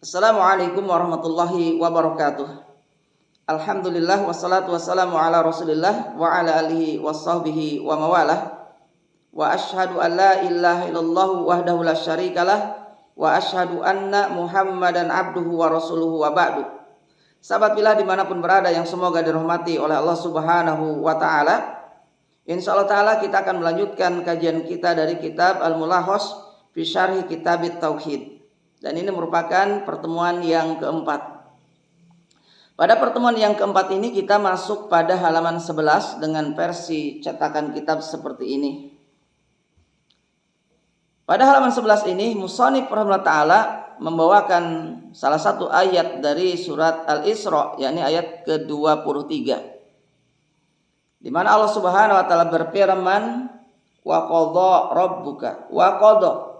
Assalamualaikum warahmatullahi wabarakatuh. Alhamdulillah wassalatu wassalamu ala Rasulillah wa ala alihi washabbihi wa mawalah. Wa asyhadu an la ilaha illallah wahdahu la syarikalah wa asyhadu anna Muhammadan abduhu wa rasuluhu wa ba'du. Sahabat billah dimanapun berada yang semoga dirahmati oleh Allah Subhanahu wa taala. Insyaallah taala kita akan melanjutkan kajian kita dari kitab Al-Mulahhas fi Syarhi Kitabit Tauhid. Dan ini merupakan pertemuan yang keempat. Pada pertemuan yang keempat ini kita masuk pada halaman 11 dengan versi cetakan kitab seperti ini. Pada halaman 11 ini Musannif rahimahullah ta'ala membawakan salah satu ayat dari surat Al-Isra, yakni ayat ke-23. Di mana Allah Subhanahu wa taala berfirman, wa qadha rabbuka wa qadha,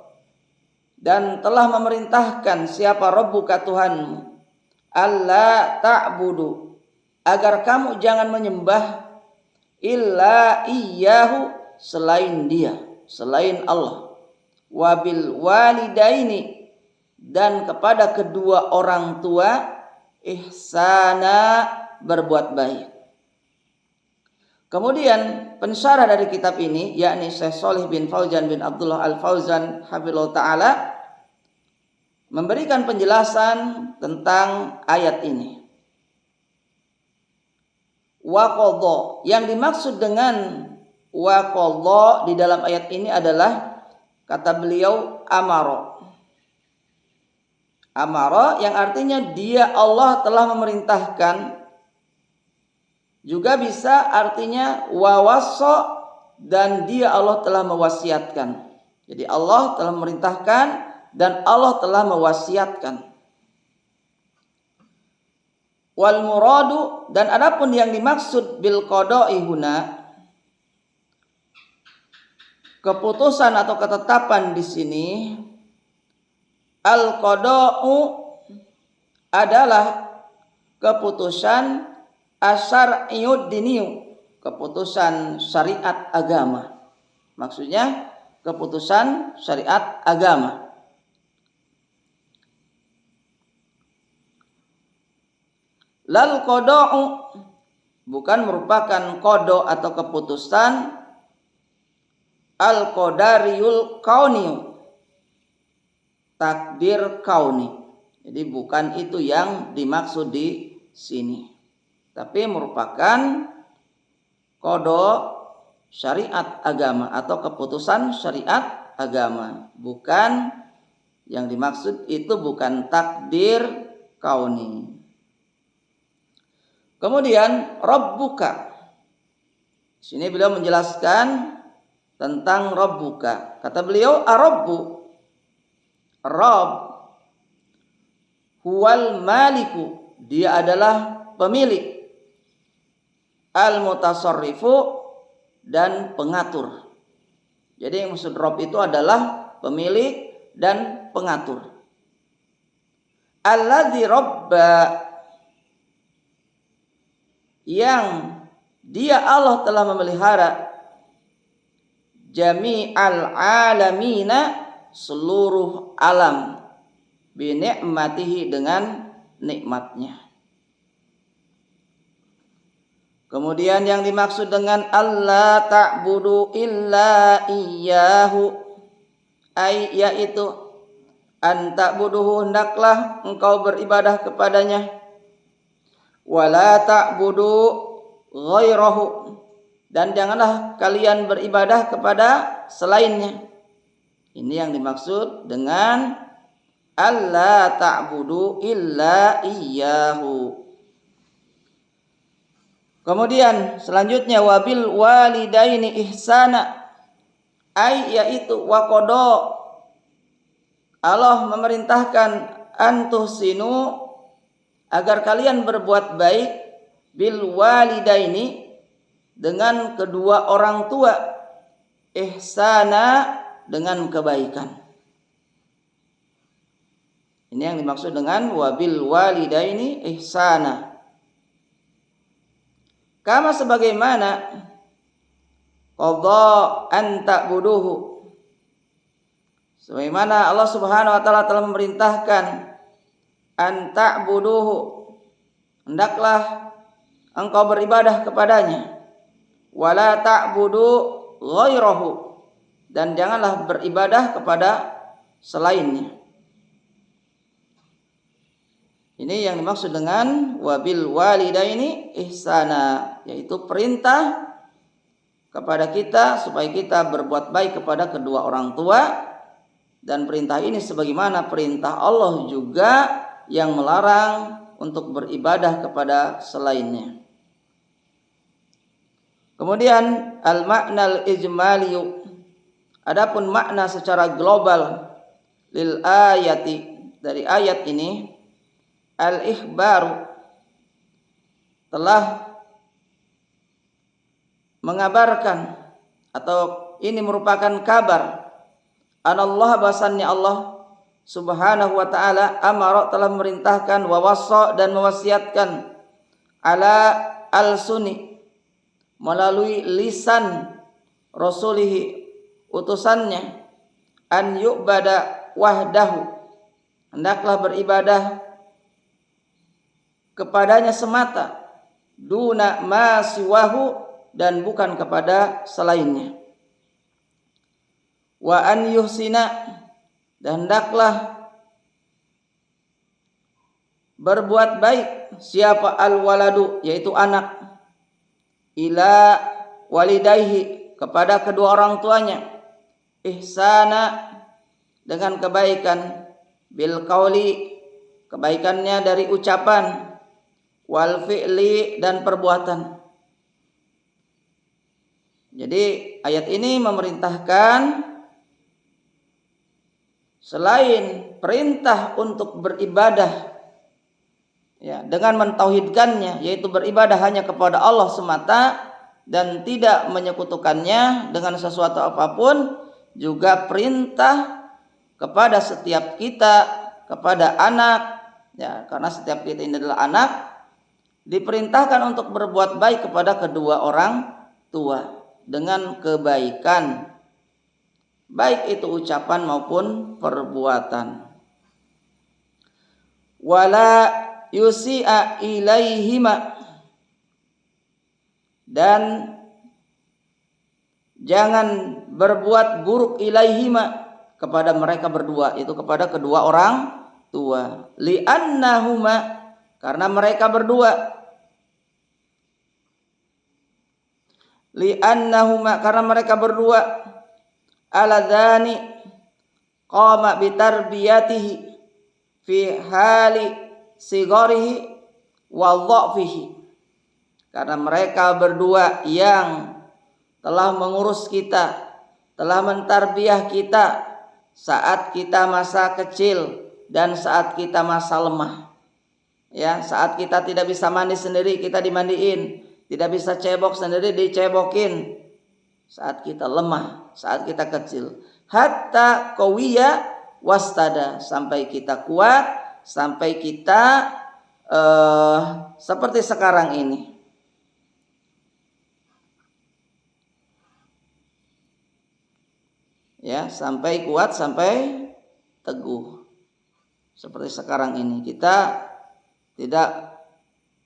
dan telah memerintahkan siapa Rabbuka Tuhanmu, alla ta'budu, agar kamu jangan menyembah, illa iyyahu, selain dia, selain Allah, wabil walidaini, dan kepada kedua orang tua, ihsana, berbuat baik. Kemudian pensyarah dari kitab ini yakni Syekh Shalih bin Fauzan bin Abdullah Al-Fauzan hafizallahu ta'ala memberikan penjelasan tentang ayat ini. Wa qadha, yang dimaksud dengan wa qadha di dalam ayat ini adalah kata beliau amara. Amara yang artinya dia Allah telah memerintahkan. Juga bisa artinya wawassa, dan dia Allah telah mewasiatkan. Jadi Allah telah memerintahkan dan Allah telah mewasiatkan. Wal muradu, dan adapun yang dimaksud bil qada'i huna, keputusan atau ketetapan di sini, al qada'u adalah keputusan asyar'iyud diniyu, keputusan syariat agama. Maksudnya keputusan syariat agama. Lal qada'u, bukan merupakan qada atau keputusan al qadariyul kauni, takdir kauni. Jadi bukan itu yang dimaksud di sini, tapi merupakan qada syariat agama atau keputusan syariat agama. Bukan yang dimaksud itu, bukan takdir kauni. Kemudian Rabbuka, di sini beliau menjelaskan tentang Rabbuka. Kata beliau, Ar-Rabbu, Rabb, huwal maliku, dia adalah pemilik, al-mutasarrifu, dan pengatur. Jadi yang maksud Rabb itu adalah pemilik dan pengatur. Alladzi rabba, yang dia Allah telah memelihara, jami'al alamina, seluruh alam, bi ni'matihi, dengan nikmatnya. Kemudian yang dimaksud dengan alla ta'budu illa iyyahu, yaitu an ta'buduhu, hendaklah engkau beribadah kepadanya, wala ta'budu ghairahu, dan janganlah kalian beribadah kepada selainnya. Ini yang dimaksud dengan alla ta'budu illa iyyahu. Kemudian selanjutnya wabil walidaini ihsana, yaitu wa qada, Allah memerintahkan antuhsinu, agar kalian berbuat baik, bil walidaini, dengan kedua orang tua, ihsana, dengan kebaikan. Ini yang dimaksud dengan wabil walidaini ihsana. Kama sebagaimana qadha an ta'buduhu, sebagaimana Allah Subhanahu wa taala telah memerintahkan an ta'buduhu, hendaklah engkau beribadah kepadanya, wala ta'budu ghairahu, dan janganlah beribadah kepada selainnya. Ini yang dimaksud dengan wabil walidaini ihsana, yaitu perintah kepada kita supaya kita berbuat baik kepada kedua orang tua, dan perintah ini sebagaimana perintah Allah juga yang melarang untuk beribadah kepada selainnya. Kemudian al-ma'nal ijmaliyu, adapun makna secara global lil ayati, dari ayat ini, al-ikhbaru, telah mengabarkan atau ini merupakan kabar, anallah, bahwasannya Allah subhanahu wa ta'ala, amara, telah memerintahkan, wa wassa, dan mewasiatkan, ala al-suni, melalui lisan rasulihi, utusannya, an yu'bada wahdahu, hendaklah beribadah kepadanya semata, duna ma siwahu, dan bukan kepada selainnya, wa an yuhsina, dan hendaklah berbuat baik siapa al-waladu, yaitu anak, ila walidayhi, kepada kedua orang tuanya, ihsana, dengan kebaikan, bil qauli, kebaikannya dari ucapan, wal fi'li, dan perbuatan. Jadi ayat ini memerintahkan selain perintah untuk beribadah, ya, dengan mentauhidkannya, yaitu beribadah hanya kepada Allah semata dan tidak menyekutukannya dengan sesuatu apapun, juga perintah kepada setiap kita, kepada anak, ya, karena setiap kita ini adalah anak, diperintahkan untuk berbuat baik kepada kedua orang tua dengan kebaikan, baik itu ucapan maupun perbuatan. Wala yusi'a ilaihima, dan jangan berbuat buruk ilaihima, kepada mereka berdua, itu kepada kedua orang tua, li'annahuma, karena mereka berdua, li'annahuma, karena mereka berdua, aladzani qama bitarbiyatihi fi hali sigarihi wa dha'fihi, karena mereka berdua yang telah mengurus kita, telah mentarbiyah kita saat kita masa kecil dan saat kita masa lemah, ya, saat kita tidak bisa mandi sendiri kita dimandiin, tidak bisa cebok sendiri dicebokin, saat kita lemah, saat kita kecil, hatta qawiya wastada, sampai kita kuat, sampai kita seperti sekarang ini. Ya, sampai kuat, sampai teguh seperti sekarang ini. Kita tidak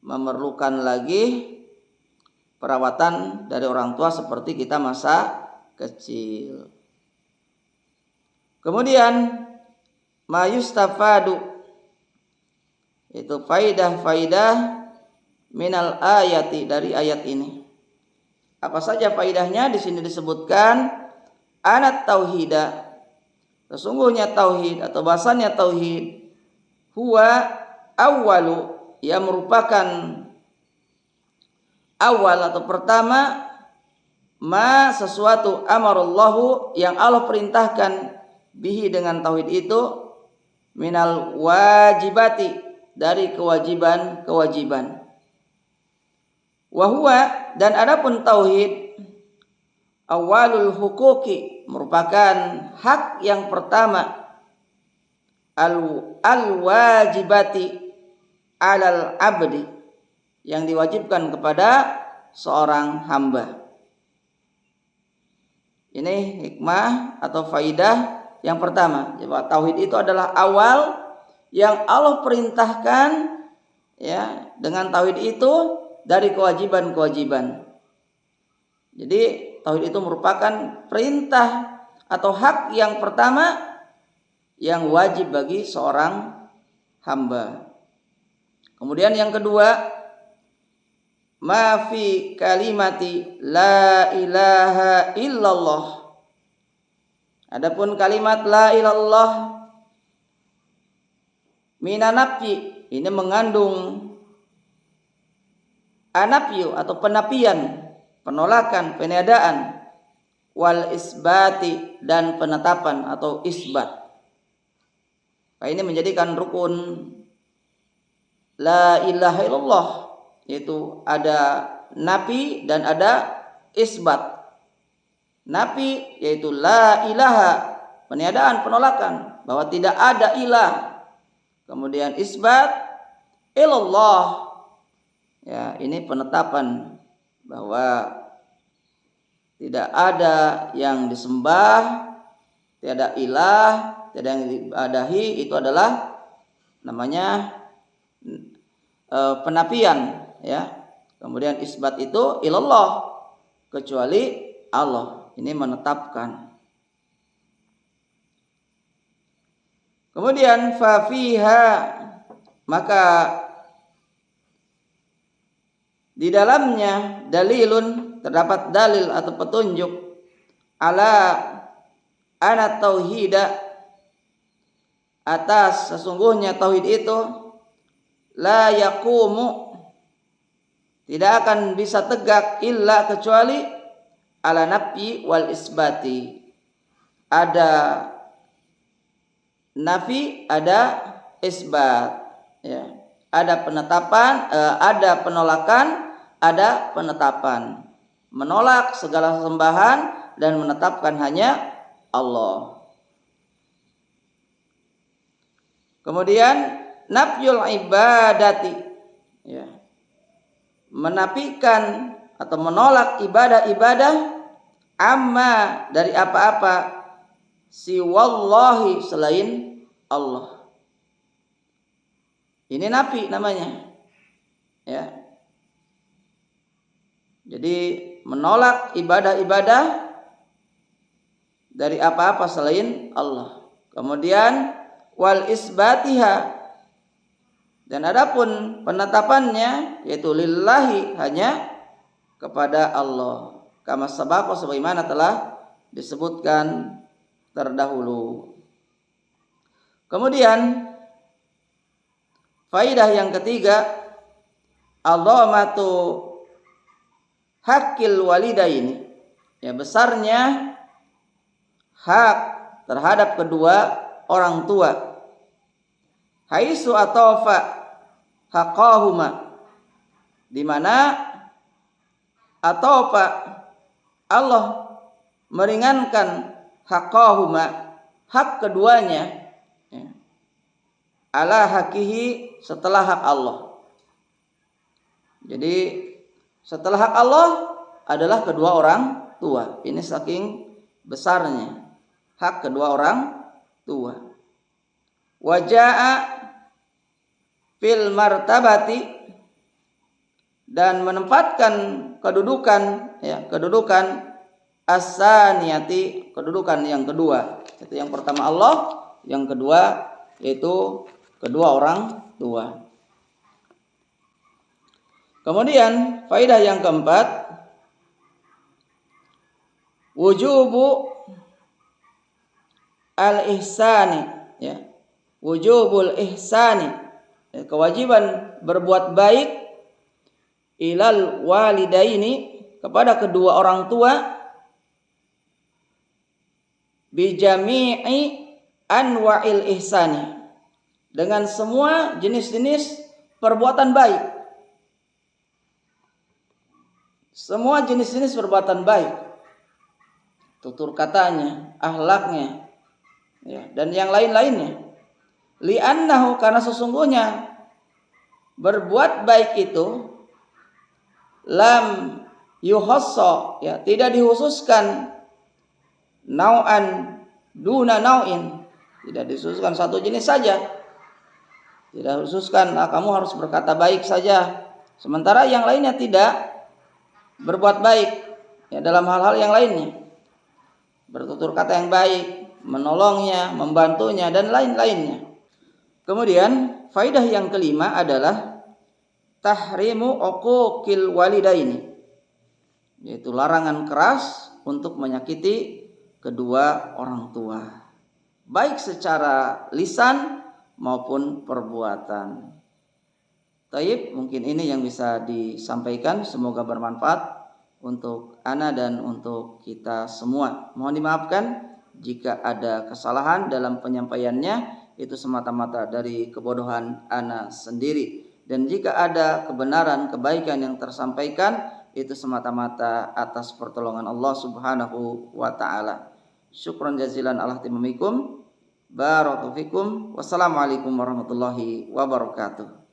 memerlukan lagi perawatan dari orang tua seperti kita masa kecil. Kemudian mayustafadu, itu faidah-faidah minal ayati, dari ayat ini. Apa saja faidahnya? Di sini disebutkan anat tauhida, sesungguhnya tauhid atau bahasanya tauhid, huwa awwalu, yang merupakan awal atau pertama, ma, sesuatu, amarallahu, yang Allah perintahkan, bihi, dengan tauhid itu, minal wajibati, dari kewajiban-kewajiban. Wahwa, dan adapun tauhid, awalul hukuki, merupakan hak yang pertama, al-wajibati alal abdi, yang diwajibkan kepada seorang hamba. Ini hikmah atau faidah yang pertama, bahwa tauhid itu adalah awal yang Allah perintahkan ya dengan tauhid itu dari kewajiban-kewajiban. Jadi tauhid itu merupakan perintah atau hak yang pertama yang wajib bagi seorang hamba. Kemudian yang kedua, ma fi kalimati la ilaha illallah. Adapun kalimat la ilallah minanafi, ini mengandung anafyu atau penapian, penolakan, peniadaan, wal isbati dan penetapan atau isbat. Nah, ini menjadikan rukun la ilaha illallah, yaitu ada nafi dan ada isbat. Nafi yaitu la ilaha, peniadaan, penolakan bahwa tidak ada ilah. Kemudian isbat ilallah, ya ini penetapan bahwa tidak ada yang disembah, tiada ilah, tiada yang diibadahi. Itu adalah namanya penafian, ya. Kemudian isbat itu ilallah, kecuali Allah. Ini menetapkan. Kemudian fafiha, maka di dalamnya dalilun, terdapat dalil atau petunjuk ala ana tauhida, atas sesungguhnya tauhid itu la yaqumu, tidak akan bisa tegak illa kecuali ala nafi wal isbati, ada nafi, ada isbat, ya. Ada penetapan, ada penolakan, ada penetapan. Menolak segala sembahan dan menetapkan hanya Allah. Kemudian nafyul ibadati, ya. Menafikan atau menolak ibadah-ibadah amma, dari apa-apa, siwallahi, selain Allah. Ini nafi namanya, ya. Jadi menolak ibadah-ibadah dari apa-apa selain Allah. Kemudian wal isbatiha, dan adapun penetapannya yaitu lillahi, hanya kepada Allah. Kama sabaqa, sebagaimana telah disebutkan terdahulu. Kemudian faidah yang ketiga, azamatu hakil walidaini, ya, besarnya hak terhadap kedua orang tua. Haitsu atafa haqqahuma, di mana atafa, Allah meringankan haqqahuma, hak keduanya, ya, ala hakihi, setelah hak Allah. Jadi setelah hak Allah adalah kedua orang tua. Ini saking besarnya hak kedua orang tua. Waja'a fil martabati, dan menempatkan kedudukan, ya, kedudukan as-saniyati, kedudukan yang kedua. Itu yang pertama Allah, yang kedua yaitu kedua orang tua. Kemudian faidah yang keempat, wujubu al-ihsani, ya, wujubul ihsani, ya, kewajiban berbuat baik, ilal walidaini, kepada kedua orang tua, bijami'i anwa'il ihsani, dengan semua jenis-jenis perbuatan baik. Semua jenis-jenis perbuatan baik, tutur katanya, akhlaknya, ya, dan yang lain-lainnya. Li'annahu, karena sesungguhnya berbuat baik itu lam yuhassa, ya, tidak dikhususkan, nau'an duna nau'in, tidak dikhususkan satu jenis saja, Tidak khususkan kamu harus berkata baik saja, sementara yang lainnya tidak berbuat baik ya dalam hal-hal yang lainnya, bertutur kata yang baik, menolongnya, membantunya dan lain-lainnya. Kemudian faidah yang kelima adalah tahrimu uquqil walidaini, yaitu larangan keras untuk menyakiti kedua orang tua, baik secara lisan maupun perbuatan. Taib, mungkin ini yang bisa disampaikan, semoga bermanfaat untuk ana dan untuk kita semua. Mohon dimaafkan jika ada kesalahan dalam penyampaiannya, itu semata-mata dari kebodohan ana sendiri. Dan jika ada kebenaran, kebaikan yang tersampaikan, itu semata-mata atas pertolongan Allah Subhanahu wa taala. Syukran jazilan ala ihtimamikum. Barakallahu fikum. Wassalamualaikum warahmatullahi wabarakatuh.